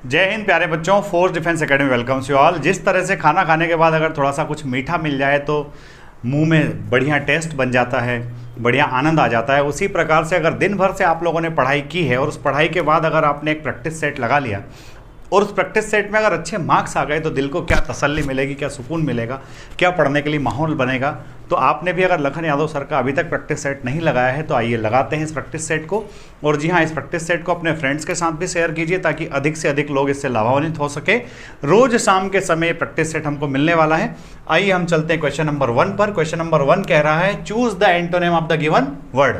जय हिंद प्यारे बच्चों, force defence academy welcomes you all. जिस तरह से खाना खाने के बाद अगर थोड़ा सा कुछ मीठा मिल जाए तो मुंह में बढ़िया टेस्ट बन जाता है, बढ़िया आनंद आ जाता है, उसी प्रकार से अगर दिन भर से आप लोगों ने पढ़ाई की है और उस पढ़ाई के बाद अगर आपने एक प्रैक्टिस सेट लगा लिया और उस प्रैक्टिस सेट में अगर अच्छे मार्क्स आ गए तो दिल को क्या तसल्ली मिलेगी, क्या सुकून मिलेगा, क्या पढ़ने के लिए माहौल बनेगा। तो आपने भी अगर लखन यादव सर का अभी तक प्रैक्टिस सेट नहीं लगाया है तो आइए लगाते हैं इस प्रैक्टिस सेट को। और जी हाँ, इस प्रैक्टिस सेट को अपने फ्रेंड्स के साथ भी शेयर कीजिए ताकि अधिक से अधिक लोग इससे लाभान्वित हो सके। रोज शाम के समय प्रैक्टिस सेट हमको मिलने वाला है। आइए हम चलते हैं क्वेश्चन नंबर 1 पर। क्वेश्चन नंबर 1 कह रहा है choose the antonym of the given word.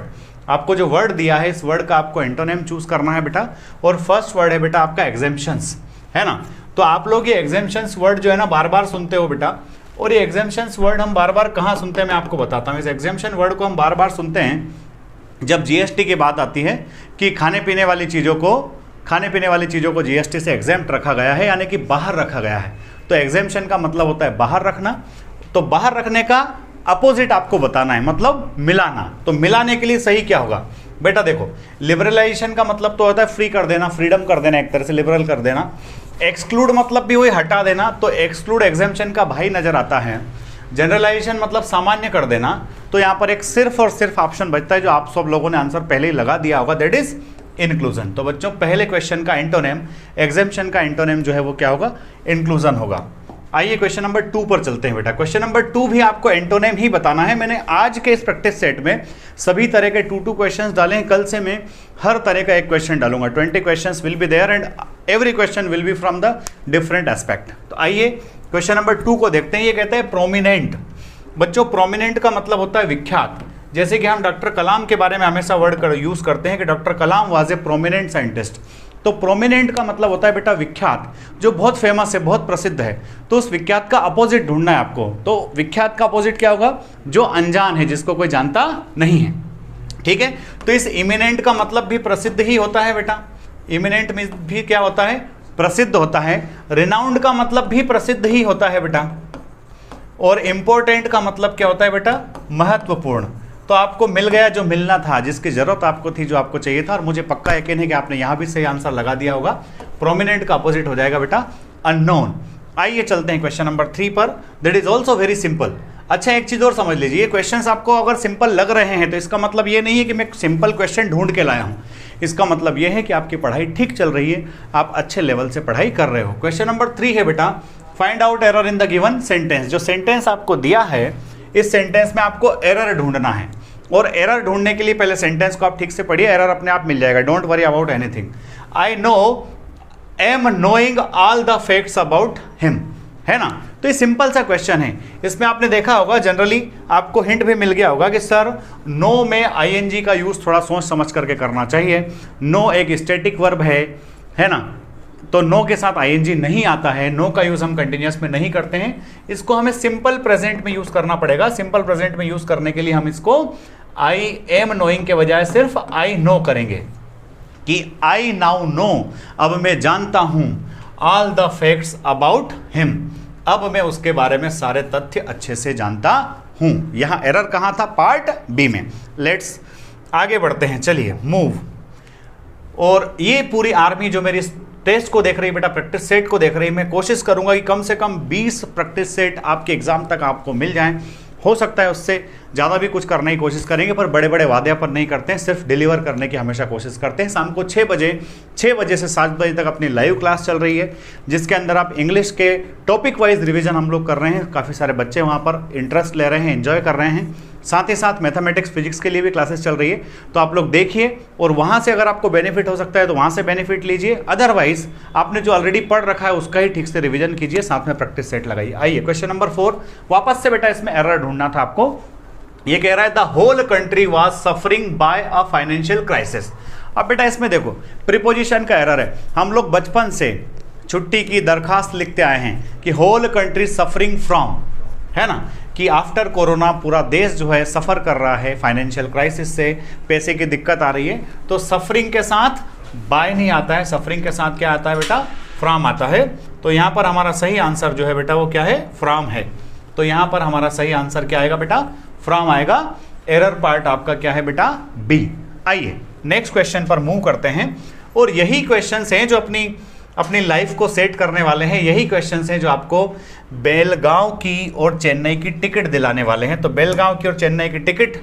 आपको जो वर्ड दिया है इस वर्ड का आपको एंटोनिम चूज करना है बेटा। और फर्स्ट वर्ड है बेटा आपका एग्जेम्पशंस, है ना। तो आप लोग ये एग्जेम्पशंस वर्ड जो है ना बार बार सुनते हो बेटा, और ये एग्जेम्पशंस वर्ड हम बार बार कहाँ सुनते हैं मैं आपको बताता हूँ। इस एग्जेम्पशन वर्ड को हम बार बार सुनते हैं जब जीएसटी की बात आती है कि खाने पीने वाली चीज़ों को जीएसटी से एग्जेम्प्ट रखा गया है, यानी कि बाहर रखा गया है। तो एग्जेम्पशन का मतलब होता है बाहर रखना। तो बाहर रखने का अपोजिट आपको बताना है, मतलब मिलाना। तो मिलाने के लिए सही क्या होगा बेटा? देखो, लिबरलाइजेशन का मतलब तो होता है फ्री कर देना, फ्रीडम कर देना, एक तरह से लिबरल कर देना। एक्सक्लूड मतलब भी वही हटा देना, तो एक्सक्लूड एग्जेम्पशन का भाई नजर आता है। जनरलाइजेशन मतलब सामान्य कर देना। तो यहाँ पर एक सिर्फ और सिर्फ ऑप्शन बचता है जो आप सब लोगों ने आंसर पहले ही लगा दिया होगा, दैट इज इंक्लूजन। तो बच्चों पहले क्वेश्चन का एंटोनिम, एग्जेम्पशन का एंटोनिम जो है वो क्या होगा? इंक्लूजन होगा। आइए क्वेश्चन नंबर 2 पर चलते हैं बेटा। क्वेश्चन नंबर 2 भी आपको एंटोनिम ही बताना है। मैंने आज के इस प्रैक्टिस सेट में सभी तरह के 2 क्वेश्चंस डाले हैं। कल से मैं हर तरह का एक क्वेश्चन डालूंगा। 20 questions will be there and every question will be from the different aspect. तो आइए क्वेश्चन नंबर 2 को देखते हैं। ये कहते हैं प्रोमिनेंट। बच्चों प्रोमिनेंट का मतलब होता है विख्यात। जैसे कि हम डॉक्टर कलाम के बारे में हमेशा वर्ड यूज करते हैं कि doctor Kalam was a prominent scientist. तो प्रोमिनेंट का मतलब होता है बेटा विख्यात, जो बहुत फेमस है, बहुत प्रसिद्ध है। तो उस विख्यात का अपोजिट ढूंढना है आपको। तो विख्यात का अपोजिट क्या होगा? जो अनजान है, जिसको कोई जानता नहीं है। ठीक है, तो इस इमिनेंट का मतलब भी प्रसिद्ध ही होता है बेटा। इमिनेंट में भी क्या होता है? प्रसिद्ध होता है। रिनाउंड का मतलब भी प्रसिद्ध ही होता है बेटा। और इंपॉर्टेंट का मतलब क्या होता है बेटा? महत्वपूर्ण। तो आपको मिल गया जो मिलना था, जिसकी जरूरत आपको थी, जो आपको चाहिए था। और मुझे पक्का यकीन है कि आपने यहां भी सही आंसर लगा दिया होगा। प्रोमिनेंट का अपोजिट हो जाएगा बेटा अननोन। आइए चलते हैं क्वेश्चन नंबर 3 पर। That is also very simple. अच्छा, एक चीज और समझ लीजिए, ये क्वेश्चंस आपको अगर सिंपल लग रहे हैं तो इसका मतलब ये नहीं है कि मैं सिंपल क्वेश्चन ढूंढ के लाया हूं। इसका मतलब यह है कि आपकी पढ़ाई ठीक चल रही है, आप अच्छे लेवल से पढ़ाई कर रहे हो। क्वेश्चन नंबर 3 है बेटा find out error in the given sentence. जो सेंटेंस आपको दिया है इस सेंटेंस में आपको एरर ढूंढना है। और एरर ढूंढने के लिए पहले सेंटेंस को आप ठीक से पढ़िए, एरर अपने आप मिल जाएगा। Don't worry about anything. I know am knowing all the facts about him, है ना। तो ये सिंपल सा क्वेश्चन है। इसमें आपने देखा होगा, जनरली आपको हिंट भी मिल गया होगा कि सर नो में आईएनजी का यूज थोड़ा सोच समझ करके करना चाहिए। नो एक स्टैटिक वर्ब है ना। तो नो के साथ आईएनजी नहीं आता है। नो का यूज हम कंटिन्यूअस में नहीं करते हैं, इसको हमें सिंपल प्रेजेंट में यूज करना पड़ेगा। सिंपल प्रेजेंट में यूज करने के लिए हम इसको आई एम नोइंग के बजाय सिर्फ आई नो करेंगे कि आई नाउ नो, अब मैं जानता हूं, all the facts about him, अब मैं उसके बारे में सारे तथ्य अच्छे से जानता हूं। यहां एरर कहां था? पार्ट बी में। लेट्स आगे बढ़ते हैं, चलिए मूव। और ये पूरी आर्मी जो मेरी टेस्ट को देख रही है बेटा, प्रैक्टिस सेट को देख रही है, मैं कोशिश करूंगा कि कम से कम 20 प्रैक्टिस सेट आपके एग्जाम तक आपको मिल जाएं। हो सकता है उससे ज़्यादा भी कुछ करने की कोशिश करेंगे, पर बड़े बड़े वादे पर नहीं करते हैं, सिर्फ डिलीवर करने की हमेशा कोशिश करते हैं। शाम को 6 बजे से 7 बजे तक अपनी लाइव क्लास चल रही है, जिसके अंदर आप इंग्लिश के टॉपिक वाइज रिवीजन हम लोग कर रहे हैं। काफ़ी सारे बच्चे वहाँ पर इंटरेस्ट ले रहे हैं, एंजॉय कर रहे हैं। साथ ही साथ मैथमेटिक्स फिजिक्स के लिए भी क्लासेस चल रही है। तो आप लोग देखिए, और वहाँ से अगर आपको बेनिफिट हो सकता है तो वहाँ से बेनिफिट लीजिए। अदरवाइज आपने जो ऑलरेडी पढ़ रखा है उसका ही ठीक से रिवीजन कीजिए, साथ में प्रैक्टिस सेट लगाइए। आइए क्वेश्चन नंबर 4 वापस से बेटा, इसमें एरर ढूंढना था आपको। ये कह रहा है the whole country was suffering by a financial crisis. अब बेटा इसमें देखो प्रीपोजिशन का एरर है। हम लोग बचपन से छुट्टी की दरखास्त लिखते आए हैं कि होल कंट्री सफरिंग फ्रॉम, है ना, कि आफ्टर कोरोना पूरा देश जो है सफ़र कर रहा है फाइनेंशियल क्राइसिस से, पैसे की दिक्कत आ रही है। तो सफरिंग के साथ बाय नहीं आता है, सफरिंग के साथ क्या आता है बेटा? फ्रॉम आता है। तो यहाँ पर हमारा सही आंसर जो है बेटा वो क्या है? फ्रॉम है। तो यहाँ पर हमारा सही आंसर क्या आएगा बेटा? फ्रॉम आएगा। एरर पार्ट आपका क्या है बेटा? बी। आइए नेक्स्ट क्वेश्चन पर मूव करते हैं। और यही क्वेश्चंस हैं जो अपनी अपनी लाइफ को सेट करने वाले हैं। यही क्वेश्चंस हैं जो आपको बेलगांव की और चेन्नई की टिकट दिलाने वाले हैं। तो बेलगांव की और चेन्नई की टिकट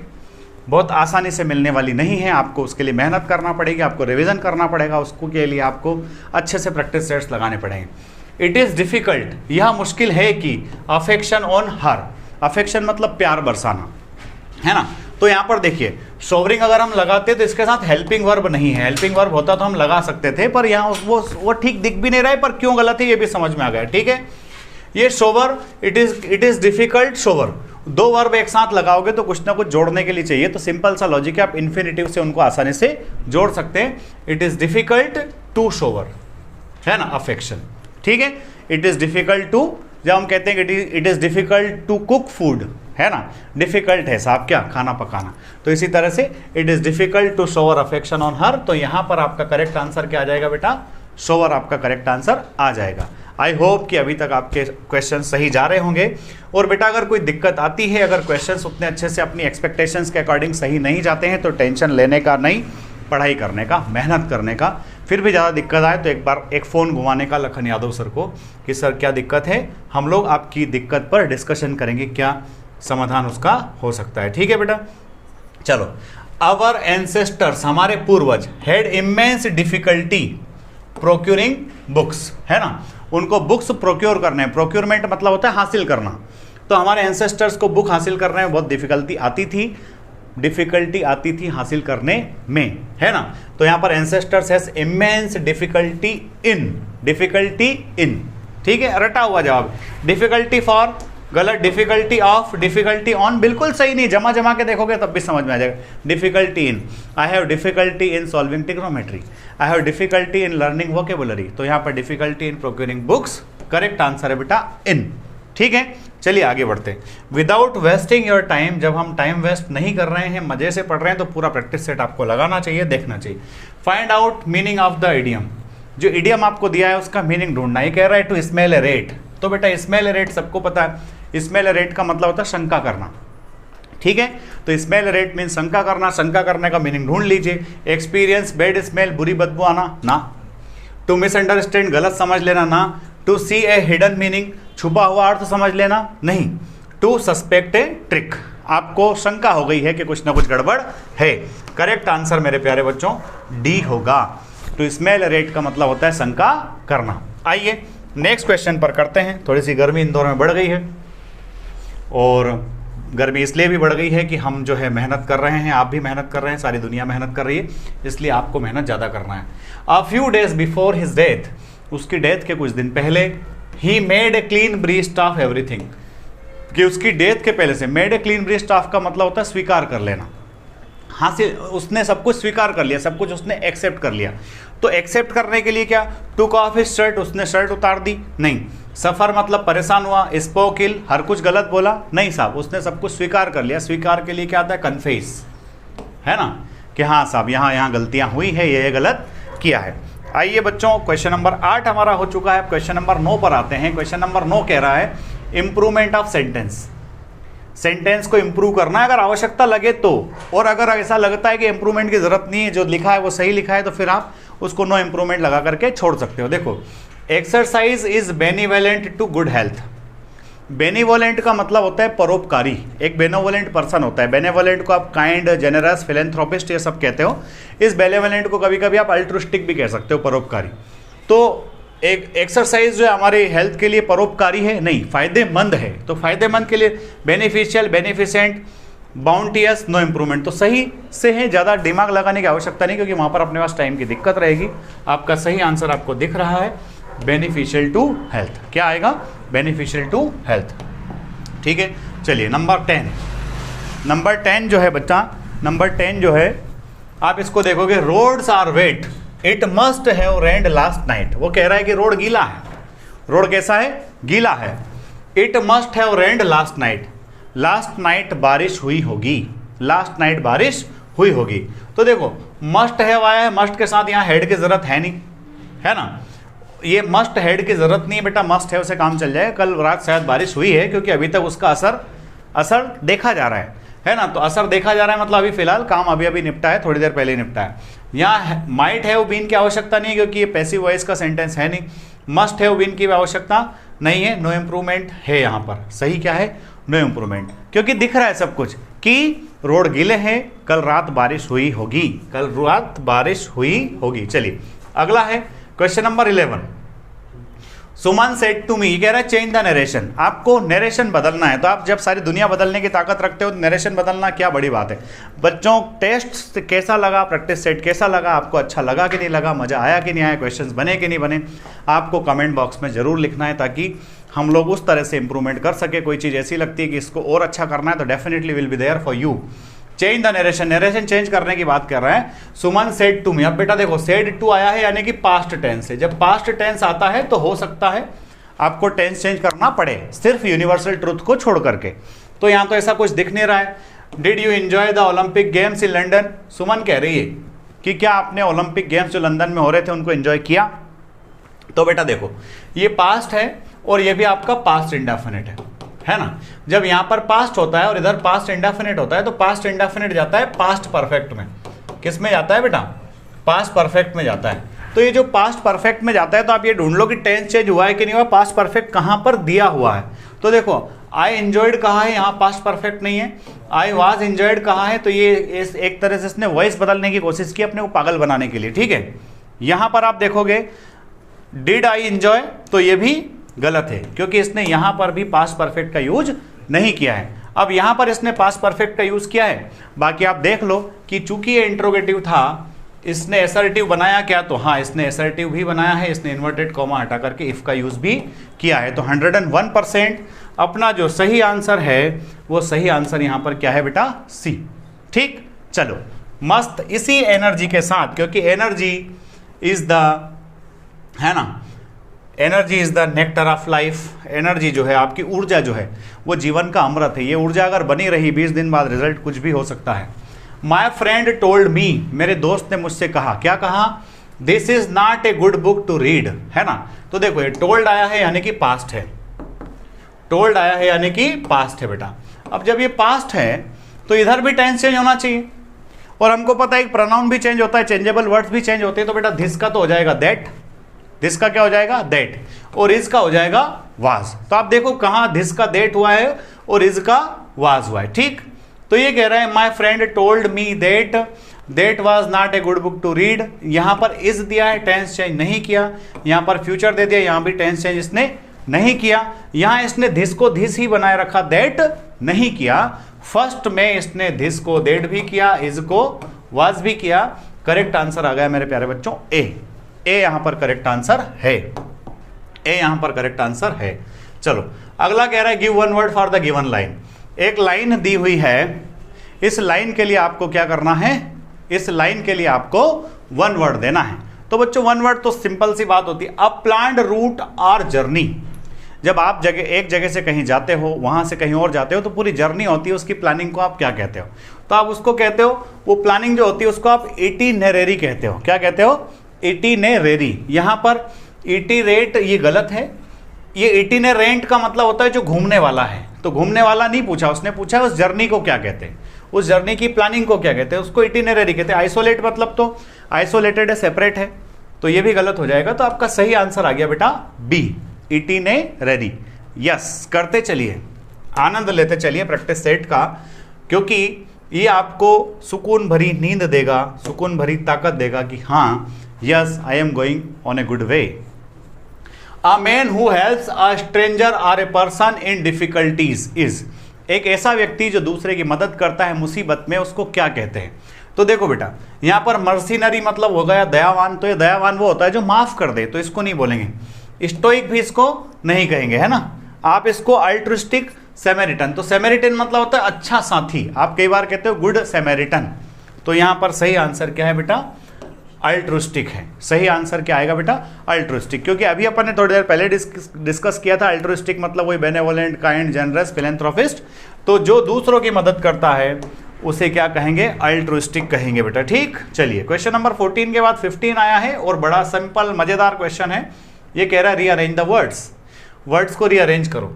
बहुत आसानी से मिलने वाली नहीं है, आपको उसके लिए मेहनत करना पड़ेगी, आपको रिवीजन करना पड़ेगा, उसको के लिए आपको अच्छे से प्रैक्टिस सेट्स लगाने पड़ेंगे। इट इज़ डिफ़िकल्ट, यह मुश्किल है कि अफेक्शन ऑन हर, अफेक्शन मतलब प्यार बरसाना, है ना। तो यहाँ पर देखिए सोवरिंग अगर हम लगाते तो इसके साथ हेल्पिंग वर्ब नहीं है, हेल्पिंग वर्ब होता तो हम लगा सकते थे, पर यहाँ वो ठीक दिख भी नहीं रहा है, पर क्यों गलत है ये भी समझ में आ गया, ठीक है। ये shower, it is difficult shower, दो वर्ब एक साथ लगाओगे तो कुछ ना कुछ जोड़ने के लिए चाहिए, तो सिंपल सा लॉजिक है, आप इन्फिनिटिव से उनको आसानी से जोड़ सकते हैं। It is difficult to shower, है ना, अफेक्शन, ठीक है। इट इज़ डिफ़िकल्ट टू, जब हम कहते हैं कि it is difficult to cook food, है ना, डिफ़िकल्ट है साहब क्या, खाना पकाना, तो इसी तरह से it is difficult to shower affection on her. तो यहाँ पर आपका करेक्ट आंसर क्या आ जाएगा बेटा, सोवर आपका करेक्ट आंसर आ जाएगा। आई होप कि अभी तक आपके क्वेश्चन सही जा रहे होंगे। और बेटा अगर कोई दिक्कत आती है, अगर क्वेश्चंस उतने अच्छे से अपनी एक्सपेक्टेशंस के अकॉर्डिंग सही नहीं जाते हैं, तो टेंशन लेने का नहीं, पढ़ाई करने का, मेहनत करने का। फिर भी ज़्यादा दिक्कत आए तो एक बार एक फ़ोन घुमाने का लखन यादव सर को कि सर क्या दिक्कत है, हम लोग आपकी दिक्कत पर डिस्कशन करेंगे, क्या समाधान उसका हो सकता है, ठीक है बेटा। चलो, आवर एंसेस्टर्स, हमारे पूर्वज, had immense difficulty procuring books, है ना, उनको बुक्स प्रोक्योर करने, प्रोक्योरमेंट मतलब होता है हासिल करना, तो हमारे एंसेस्टर्स को बुक हासिल करने में बहुत डिफिकल्टी आती थी हासिल करने में, है ना। तो यहाँ पर ancestors has immense difficulty in, ठीक है, रटा हुआ जवाब। डिफिकल्टी फॉर गलत, डिफिकल्टी ऑफ, डिफिकल्टी ऑन बिल्कुल सही नहीं, जमा के देखोगे तब भी समझ में आ जाएगा। Difficulty in, I have difficulty in solving trigonometry, I have difficulty in learning vocabulary, तो यहाँ पर difficulty in procuring books, correct answer है बेटा इन, ठीक है। चलिए आगे बढ़ते हैं। विदाउट वेस्टिंग योर टाइम, जब हम टाइम वेस्ट नहीं कर रहे हैं, मजे से पढ़ रहे हैं, तो पूरा प्रैक्टिस सेट आपको लगाना चाहिए, देखना चाहिए। Find out meaning of the idiom, जो इडियम आपको दिया है उसका मीनिंग ढूंढना। ये कह रहा है टू स्मेल ए रेट, तो बेटा स्मेल ए रेट सबको पता है, स्मेल ए रेट का मतलब होता है शंका करना, ठीक है। तो स्मेल ए रेट मीन शंका करना, शंका करने का मीनिंग ढूंढ लीजिए। एक्सपीरियंस बैड स्मेल, बुरी बदबू आना, ना। टू मिसअंडरस्टैंड, गलत समझ लेना, ना। To see a hidden meaning, छुपा हुआ अर्थ समझ लेना, नहीं। टू सस्पेक्ट ए ट्रिक, आपको शंका हो गई है कि कुछ ना कुछ गड़बड़ है। करेक्ट आंसर मेरे प्यारे बच्चों डी होगा। टू स्मेल ए रेट का मतलब होता है शंका करना। आइए नेक्स्ट क्वेश्चन पर करते हैं। थोड़ी सी गर्मी इंदौर में बढ़ गई है, और गर्मी इसलिए भी बढ़ गई है कि हम जो है मेहनत कर रहे हैं, आप भी मेहनत कर रहे हैं, सारी दुनिया मेहनत कर रही है, इसलिए आपको मेहनत ज़्यादा करना है। A few days before his death, उसकी डेथ के कुछ दिन पहले, he made a clean breast of everything, कि उसकी डेथ के पहले से, made a clean breast of का मतलब होता है स्वीकार कर लेना, हासिल, उसने सब कुछ स्वीकार कर लिया, सब कुछ उसने एक्सेप्ट कर लिया। तो एक्सेप्ट करने के लिए क्या, टुक ऑफ हिज शर्ट, उसने शर्ट उतार दी, नहीं। सफ़र मतलब परेशान हुआ, स्पोक इल, हर कुछ गलत बोला, नहीं साहब, उसने सब कुछ स्वीकार कर लिया। स्वीकार के लिए क्या आता है, कन्फेस, है ना, कि हाँ साहब यहाँ गलतियाँ हुई है, ये गलत किया है। आइए बच्चों, क्वेश्चन नंबर 8 हमारा हो चुका है, क्वेश्चन नंबर 9 पर आते हैं। क्वेश्चन नंबर 9 कह रहा है इम्प्रूवमेंट ऑफ सेंटेंस, सेंटेंस को इंप्रूव करना है अगर आवश्यकता लगे तो, और अगर ऐसा लगता है कि इंप्रूवमेंट की जरूरत नहीं है, जो लिखा है वो सही लिखा है, तो फिर आप उसको नो इंप्रूवमेंट लगा करके छोड़ सकते हो। देखो, exercise is benevolent to good health, benevolent का मतलब होता है परोपकारी, एक बेनिवोलेंट पर्सन होता है। बेनिवोलेंट को आप काइंड, जेनरस, फिलेंथ्रोपिस्ट ये सब कहते हो। इस बेनिवोलेंट को कभी कभी आप अल्ट्रुस्टिक भी कह सकते हो, परोपकारी। तो एक एक्सरसाइज जो है हमारे हेल्थ के लिए परोपकारी है, नहीं, फायदेमंद है। तो फायदेमंद के लिए बेनिफिशियल, बेनिफिसेंट, बाउंटियस, नो इंप्रूवमेंट, तो सही से है, ज़्यादा दिमाग लगाने की आवश्यकता नहीं, क्योंकि वहाँ पर अपने पास टाइम की दिक्कत रहेगी। आपका सही आंसर आपको दिख रहा है, बेनिफिशियल टू हेल्थ। क्या आएगा, बेनिफिशियल टू हेल्थ, ठीक है। चलिए नंबर 10 जो है बच्चा, नंबर 10 जो है, आप इसको देखोगे, roads are wet, it must have rained last night. वो कह रहा है कि रोड गीला है, रोड कैसा है, गीला है। It must have rained last night, last night बारिश हुई होगी, लास्ट नाइट बारिश हुई होगी। तो देखो मस्ट हैव आया है, मस्ट के साथ यहाँ हेड की जरूरत है नहीं, है ना, ये मस्ट हेड की जरूरत नहीं है बेटा, मस्ट हैव से काम चल जाए। कल रात शायद बारिश हुई है, क्योंकि अभी तक उसका असर देखा जा रहा है ना। तो असर देखा जा रहा है मतलब अभी फिलहाल काम अभी निपटा है, थोड़ी देर पहले निपटा है। यहाँ माइट हैव बीन की आवश्यकता नहीं है क्योंकि ये पैसिव वॉइस का सेंटेंस है नहीं। मस्ट हैव बीन की आवश्यकता नहीं है, नो इम्प्रूवमेंट है यहाँ पर। सही क्या है? नो इम्प्रूवमेंट, क्योंकि दिख रहा है सब कुछ कि रोड गीले हैं, कल रात बारिश हुई होगी, कल रात बारिश हुई होगी। चलिए अगला है question number 11। Suman said to me, कह रहा है चेंज द नरेशन। आपको नरेशन बदलना है, तो आप जब सारी दुनिया बदलने की ताकत रखते हो तो नरेशन बदलना क्या बड़ी बात है। बच्चों टेस्ट कैसा लगा, प्रैक्टिस सेट कैसा लगा, आपको अच्छा लगा कि नहीं लगा, मजा आया कि नहीं आया, क्वेश्चंस बने कि नहीं बने, आपको कमेंट बॉक्स में जरूर लिखना है ताकि हम लोग उस तरह से इंप्रूवमेंट कर सके। कोई चीज़ ऐसी लगती है कि इसको और अच्छा करना है तो definitely will be there for you. Change the narration, narration change करने की बात कर रहे हैं। सुमन सेड टू मी, अब बेटा देखो सेड टू आया है यानी कि पास्ट टेंस है। जब पास्ट टेंस आता है तो हो सकता है आपको टेंस चेंज करना पड़े, सिर्फ यूनिवर्सल ट्रूथ को छोड़ करके। तो यहाँ तो ऐसा कुछ दिख नहीं रहा है। Did you enjoy the Olympic games in London, Suman कह रही है कि क्या आपने ओलंपिक गेम्स जो लंदन में हो रहे थे उनको एंजॉय किया। तो बेटा देखो ये पास्ट है और ये भी आपका पास्ट इंडेफिनिट है ना। जब यहाँ पर पास्ट होता है और इधर पास्ट इंडेफिनिट होता है तो पास्ट इंडेफिनिट जाता है पास्ट परफेक्ट में। किस में जाता है बेटा? पास्ट परफेक्ट में जाता है। तो ये जो पास्ट परफेक्ट में जाता है तो आप ये ढूंढ लो कि टेंस चेंज हुआ है कि नहीं हुआ, पास्ट परफेक्ट कहाँ पर दिया हुआ है। तो देखो आई एंजॉयड कहाँ है, यहाँ पास्ट परफेक्ट नहीं है। आई वाज एंजॉयड कहाँ है, तो ये एक तरह से इसने वॉइस बदलने की कोशिश की अपने को पागल बनाने के लिए, ठीक है। यहाँ पर आप देखोगे डिड आई एंजॉय, तो ये भी गलत है क्योंकि इसने यहाँ पर भी पास्ट परफेक्ट का यूज नहीं किया है। अब यहाँ पर इसने पास्ट परफेक्ट का यूज किया है। बाकी आप देख लो कि चूंकि ये इंट्रोगेटिव था, इसने एसर्टिव बनाया क्या, तो हाँ इसने एसर्टिव भी बनाया है, इसने इन्वर्टेड कॉमा हटा करके इफ का यूज भी किया है। तो 101% अपना जो सही आंसर है वो सही आंसर यहाँ पर क्या है बेटा? सी। ठीक, चलो मस्त। इसी एनर्जी के साथ, क्योंकि एनर्जी इज द, है ना, energy is the nectar of life. Energy जो है, आपकी ऊर्जा जो है वो जीवन का अमृत है। ये ऊर्जा अगर बनी रही 20 दिन बाद रिजल्ट कुछ भी हो सकता है। माई फ्रेंड टोल्ड मी, मेरे दोस्त ने मुझसे कहा, क्या कहा? This is not a good book to read, है ना। तो देखो ये टोल्ड आया है यानी कि पास्ट है, टोल्ड आया है यानी कि पास्ट है बेटा। अब जब ये पास्ट है तो इधर भी टेंस चेंज होना चाहिए और हमको पता है प्रोनाउन भी चेंज होता है, चेंजेबल वर्ड्स भी चेंज होते हैं। तो बेटा दिस का तो हो जाएगा दैट, दिस का क्या हो जाएगा? दैट, और इज का हो जाएगा वाज। तो आप देखो कहाँ दिस का दैट हुआ है और इज का वाज हुआ है, ठीक। तो ये कह रहा है my friend told me that that was not a good book to read. यहाँ पर इज दिया है, टेंस चेंज नहीं किया। यहाँ पर फ्यूचर दे दिया, यहाँ भी टेंस चेंज इसने नहीं किया। यहाँ इसने धिस को धिस ही बनाए रखा, दैट नहीं किया। फर्स्ट में इसने धिस को दैट भी किया, इज को वाज भी किया। करेक्ट आंसर आ गया मेरे प्यारे बच्चों ए। ए यहाँ पर करेक्ट आंसर है, ए यहाँ पर करेक्ट आंसर है। चलो अगला कह रहा है give one word for the given line. एक लाइन दी हुई है, इस लाइन के लिए आपको क्या करना है? इस लाइन के लिए आपको वन वर्ड देना है। तो बच्चों वन वर्ड तो सिंपल सी बात होती है, अ प्लान्ड रूट और जर्नी। जब आप एक जगह से कहीं जाते हो, वहां से कहीं और जाते हो, तो पूरी जर्नी होती है, उसकी प्लानिंग को आप क्या कहते हो? तो आप उसको कहते हो, वो प्लानिंग जो होती है उसको आप इटिनरेरी कहते हो। क्या कहते हो? इटिनरेरी। यहाँ पर इटिरेट ये गलत है, ये इटिनरेंट का मतलब होता है जो घूमने वाला है। तो घूमने वाला नहीं पूछा, उसने पूछा उस जर्नी को क्या कहते हैं, उस जर्नी की प्लानिंग को क्या कहते हैं, उसको इटिनरेरी कहते हैं। आइसोलेट मतलब तो आइसोलेटेड है, सेपरेट है, तो ये भी गलत हो जाएगा। तो आपका सही आंसर आ गया बेटा बी, इटिनरेरी। यस, करते चलिए, आनंद लेते चलिए प्रैक्टिस सेट का, क्योंकि ये आपको सुकून भरी नींद देगा, सुकून भरी ताकत देगा कि हाँ yes I am going on a good way. A man who helps a stranger or a person in difficulties is, एक ऐसा व्यक्ति जो दूसरे की मदद करता है मुसीबत में, उसको क्या कहते हैं? तो देखो बेटा यहाँ पर मर्सिनरी मतलब हो गया दयावान। तो ये दयावान वो होता है जो माफ कर दे, तो इसको नहीं बोलेंगे। स्टोइक भी इसको नहीं कहेंगे, है ना। आप इसको अल्ट्रुस्टिक सैमेरिटन, तो सैमेरिटन मतलब होता है अच्छा साथी। आप कई बार कहते हो गुड सैमेरिटन। तो यहाँ पर सही आंसर क्या है बेटा? अल्ट्रुस्टिक है। सही आंसर क्या आएगा बेटा? अल्ट्रुस्टिक। क्योंकि अभी अपन ने थोड़ी देर पहले डिस्कस किया था, अल्ट्रुस्टिक मतलब वही बेनेवोलेंट, काइंड, जनरस, फिलैंथ्रोपिस्ट। तो जो दूसरों की मदद करता है उसे क्या कहेंगे? अल्ट्रुस्टिक कहेंगे बेटा, ठीक। चलिए क्वेश्चन नंबर 14 के बाद 15 आया है और बड़ा सिंपल मजेदार क्वेश्चन है। ये कह रहा है रीअरेंज द वर्ड्स। वर्ड्स को रीअरेंज करो,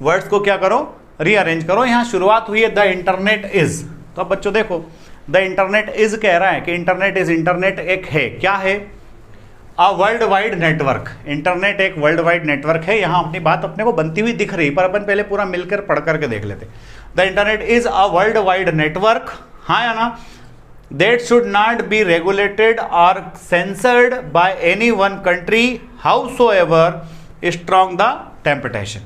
वर्ड्स को क्या करो? रीअरेंज करो। यहाँ शुरुआत हुई है द इंटरनेट इज। तो अब बच्चों देखो द इंटरनेट इज कह रहा है कि इंटरनेट इज, इंटरनेट एक है, क्या है, a world wide network. Internet एक वर्ल्ड वाइड नेटवर्क है। यहां अपनी बात अपने को बनती हुई दिख रही, पर अपन पहले पूरा मिलकर पढ़ करके देख लेते। The internet is a world wide network, हाँ या ना, that should not be regulated or censored by any one country howsoever strong the temptation।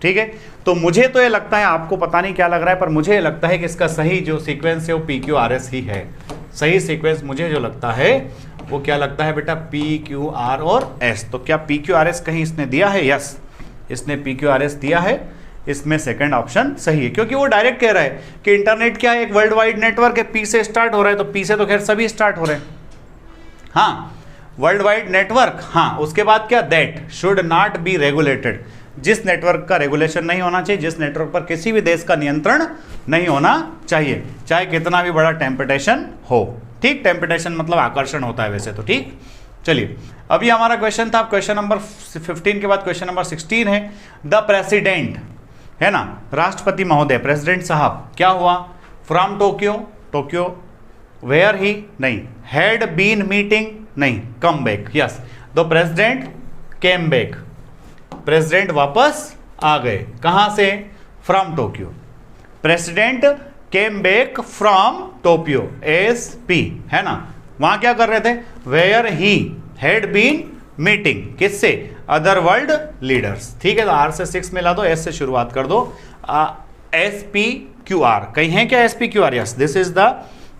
ठीक है, तो मुझे तो ये लगता है, आपको पता नहीं क्या लग रहा है, पर मुझे लगता है कि इसका सही जो सीक्वेंस है वो PQRS ही है। सही सीक्वेंस मुझे जो लगता है वो क्या लगता है बेटा, PQR और S। तो क्या PQRS कहीं इसने दिया है? यस, इसने PQRS दिया है। इसमें सेकंड ऑप्शन सही है, क्योंकि वो डायरेक्ट कह रहा है कि इंटरनेट क्या है, एक वर्ल्ड वाइड नेटवर्क है, P से स्टार्ट हो रहा है, तो P से तो खैर सभी स्टार्ट हो रहे हैं। हाँ, वर्ल्ड वाइड नेटवर्क, हाँ, उसके बाद क्या, that should not be regulated, जिस नेटवर्क का रेगुलेशन नहीं होना चाहिए, जिस नेटवर्क पर किसी भी देश का नियंत्रण नहीं होना चाहिए, चाहे कितना भी बड़ा टेम्पटेशन हो। ठीक, टेम्पटेशन मतलब आकर्षण होता है वैसे तो। ठीक, चलिए, अभी हमारा क्वेश्चन था, क्वेश्चन नंबर 15 के बाद क्वेश्चन नंबर 16 है। द प्रेसिडेंट, है ना, राष्ट्रपति महोदय, प्रेसिडेंट साहब, क्या हुआ, from Tokyo, Tokyo, where he, नहीं, हैड बीन मीटिंग, नहीं, come back, yes, the president came back, president वापस आ गए, कहां से, from Tokyo, president came back from Tokyo, SP, है ना, वहां क्या कर रहे थे, where he had been meeting, किससे, अदर वर्ल्ड लीडर्स। ठीक है, तो R से 6 मिला दो, S से शुरुआत कर दो, SPQR, कहीं है क्या SPQR? Yes, this is the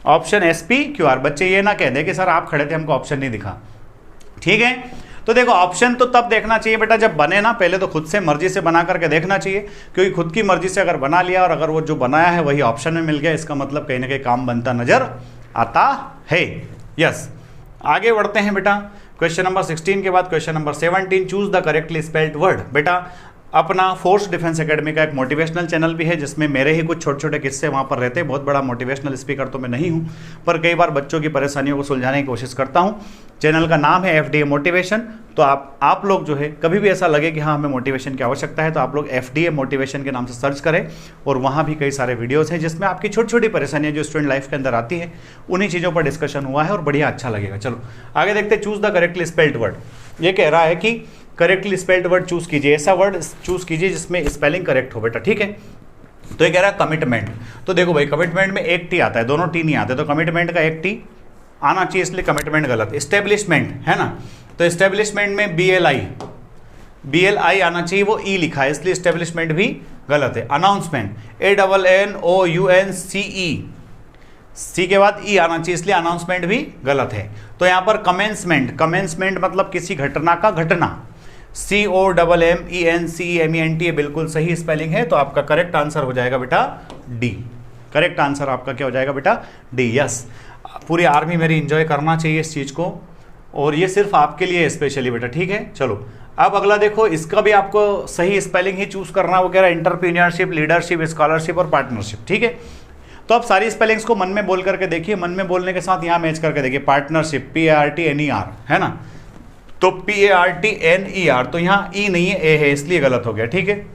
option SPQR। बच्चे ये ना कह दे कि सर आप खड़े थे हमको ऑप्शन नहीं दिखा। ठीक है, तो देखो ऑप्शन तो तब देखना चाहिए बेटा जब बने ना, पहले तो खुद से मर्जी से बना करके देखना चाहिए, क्योंकि खुद की मर्जी से अगर बना लिया और अगर वो जो बनाया है वही ऑप्शन में मिल गया, इसका मतलब कहीं ना कहीं काम बनता नजर आता है। यस, आगे बढ़ते हैं बेटा, क्वेश्चन नंबर 16 के बाद question number 17, choose the correctly spelled word. बेटा अपना फोर्स डिफेंस एकेडमी का एक मोटिवेशनल चैनल भी है, जिसमें मेरे ही कुछ छोटे छोटे किस्से वहाँ पर रहते हैं। बहुत बड़ा मोटिवेशनल स्पीकर तो मैं नहीं हूँ, पर कई बार बच्चों की परेशानियों को सुलझाने की कोशिश करता हूँ। चैनल का नाम है FDA मोटिवेशन। तो आप लोग जो है कभी भी ऐसा लगे कि हाँ हमें मोटिवेशन की आवश्यकता है, तो आप लोग FDA मोटिवेशन के नाम से सर्च करें, और वहाँ भी कई सारे वीडियोस हैं जिसमें आपकी छोटी छोटी परेशानियाँ जो स्टूडेंट लाइफ के अंदर आती है उन्हीं चीज़ों पर डिस्कशन हुआ है, और बढ़िया अच्छा लगेगा। चलो आगे देखते हैं, choose the correctly spelled word. ये कह रहा है कि करेक्टली स्पेल्ड वर्ड चूज कीजिए, ऐसा वर्ड चूज कीजिए जिसमें स्पेलिंग करेक्ट हो बेटा। ठीक है, तो ये कह रहा है कमिटमेंट। तो देखो भाई, कमिटमेंट में एक टी आता है, दोनों टी नहीं आते, तो कमिटमेंट का एक टी आना चाहिए, इसलिए कमिटमेंट गलत। एस्टेब्लिशमेंट है ना, तो एस्टेब्लिशमेंट में BLI आना चाहिए, वो ई लिखा है, इसलिए एस्टेब्लिशमेंट भी गलत है। अनाउंसमेंट ANNOUNCE, सी के बाद ई आना चाहिए, इसलिए अनाउंसमेंट भी गलत है। तो यहाँ पर कमेंसमेंट मतलब किसी घटना का घटना, COMMENCEMENT बिल्कुल सही स्पेलिंग है। तो आपका करेक्ट आंसर हो जाएगा बेटा डी। करेक्ट आंसर आपका क्या हो जाएगा बेटा, डी। यस, पूरी आर्मी मेरी एंजॉय करना चाहिए इस चीज़ को, और ये सिर्फ आपके लिए स्पेशली बेटा। ठीक है, चलो अब अगला देखो, इसका भी आपको सही स्पेलिंग ही चूज करना। वो कह रहा है एंटरप्रीनियरशिप, लीडरशिप, स्कॉलरशिप और पार्टनरशिप। ठीक है, तो आप सारी स्पेलिंग्स को मन में बोल करके देखिए, मन में बोलने के साथ यहाँ मैच करके देखिए। पार्टनरशिप PARTNER है ना, तो PARTNER, तो यहाँ ई नहीं है, ए है, इसलिए गलत हो गया। ठीक है,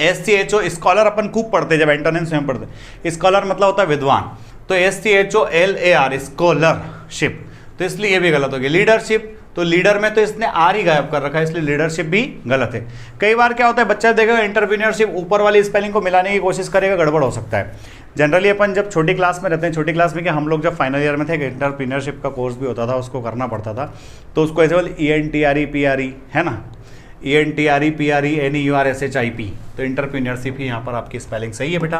SCHO, स्कॉलर अपन खूब पढ़ते जब एंटोनिम्स में पढ़ते, स्कॉलर मतलब होता है विद्वान, तो SCHOLAR स्कॉलरशिप, तो इसलिए ये भी गलत हो गया। लीडरशिप, तो लीडर में तो इसने आर ही गायब कर रखा है, इसलिए लीडरशिप भी गलत है। कई बार क्या होता है, बच्चा देखेगा एंटरप्रीनियरशिप ऊपर वाली स्पेलिंग को मिलाने की कोशिश करेगा, गड़बड़ हो सकता है। जनरली अपन जब छोटी क्लास में रहते हैं, छोटी क्लास में क्या, हम लोग जब फाइनल ईयर में थे, एंटरप्रीनियरशिप का कोर्स भी होता था, उसको करना पड़ता था, तो उसको ऐसे बोल ENTREPRE है ना, ENTREPRENEURSHIP, तो एंटरप्रीनियरशिप ही यहाँ पर आपकी स्पेलिंग सही है बेटा।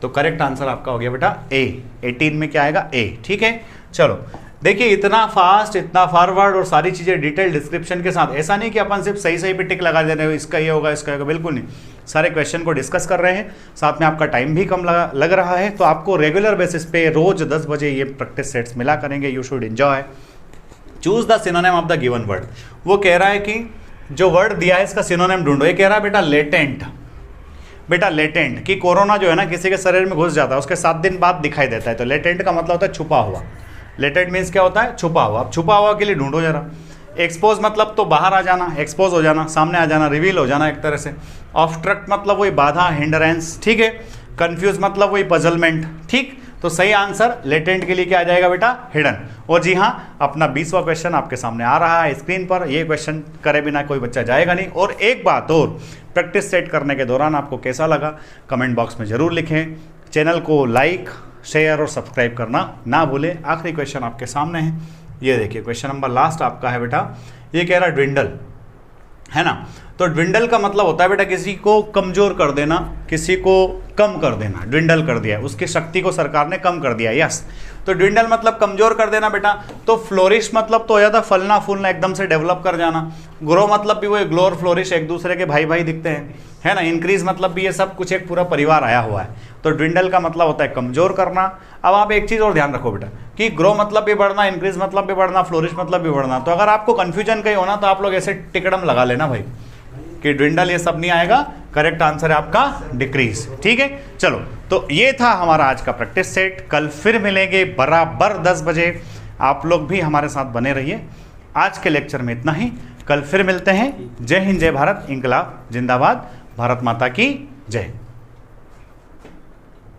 तो करेक्ट आंसर आपका हो गया बेटा ए। 18 में क्या आएगा, ए। ठीक है, चलो देखिए, इतना फास्ट, इतना फॉरवर्ड, और सारी चीज़ें डिटेल डिस्क्रिप्शन के साथ। ऐसा नहीं कि अपन सिर्फ सही सही पे टिक लगा दे रहे हो, इसका ये होगा, इसका होगा, बिल्कुल नहीं। सारे क्वेश्चन को डिस्कस कर रहे हैं, साथ में आपका टाइम भी कम लग रहा है। तो आपको रेगुलर बेसिस पे रोज 10 बजे ये प्रैक्टिस सेट्स मिला करेंगे। You should enjoy. Choose the synonym of the given word. वो कह रहा है कि जो वर्ड दिया है इसका सिनोनिम ढूंढो। ये कह रहा है बेटा लेटेंट। बेटा लेटेंट कि कोरोना जो है ना किसी के शरीर में घुस जाता है, उसके 7 दिन बाद दिखाई देता है, तो लेटेंट का मतलब होता है छुपा हुआ। लेटेंट मीन्स क्या होता है, छुपा हुआ। अब छुपा हुआ के लिए ढूंढो जरा। एक्सपोज मतलब तो बाहर आ जाना, एक्सपोज हो जाना, सामने आ जाना, रिवील हो जाना एक तरह से। ऑब्स्ट्रक्ट मतलब वही बाधा, हिंडरेंस। ठीक है, कंफ्यूज मतलब वही पजलमेंट। ठीक, तो तो सही आंसर लेटेंट के लिए क्या आ जाएगा बेटा? हिडन। और जी हाँ, अपना 20वां क्वेश्चन आपके सामने आ रहा है स्क्रीन पर। ये क्वेश्चन करे बिना कोई बच्चा जाएगा नहीं। और एक बात और, प्रैक्टिस सेट करने के दौरान आपको कैसा लगा कमेंट बॉक्स में ज़रूर लिखें। चैनल को लाइक, शेयर और सब्सक्राइब करना ना भूलें। आखिरी क्वेश्चन आपके सामने है, ये देखिए क्वेश्चन नंबर लास्ट आपका है बेटा। ये कह रहा है ड्विंडल, है ना। तो ड्विंडल का मतलब होता है बेटा किसी को कमजोर कर देना, किसी को कम कर देना। ड्विंडल कर दिया, उसकी शक्ति को सरकार ने कम कर दिया। यस, तो ड्विंडल मतलब कमजोर कर देना बेटा। तो फ्लोरिश मतलब तो हो जाता फलना फूलना, एकदम से डेवलप कर जाना। ग्रो मतलब भी वो ग्लो और फ्लोरिश एक दूसरे के भाई भाई दिखते हैं, है ना। इंक्रीज मतलब भी ये सब कुछ एक पूरा परिवार आया हुआ है। तो ड्विंडल का मतलब होता है कमजोर करना। अब आप एक चीज़ और ध्यान रखो बेटा कि ग्रो मतलब भी बढ़ना, इंक्रीज मतलब भी बढ़ना, फ्लोरिश मतलब भी बढ़ना। तो अगर आपको कंफ्यूजन कहीं होना तो आप लोग ऐसे टिकड़म लगा लेना भाई कि ड्विंडल ये सब नहीं आएगा, करेक्ट आंसर है आपका डिक्रीज। ठीक है, चलो तो ये था हमारा आज का प्रैक्टिस सेट। कल फिर मिलेंगे बराबर 10 बजे। आप लोग भी हमारे साथ बने रहिए। आज के लेक्चर में इतना ही, कल फिर मिलते हैं। जय हिंद, जय भारत, इंकलाब जिंदाबाद, भारत माता की जय।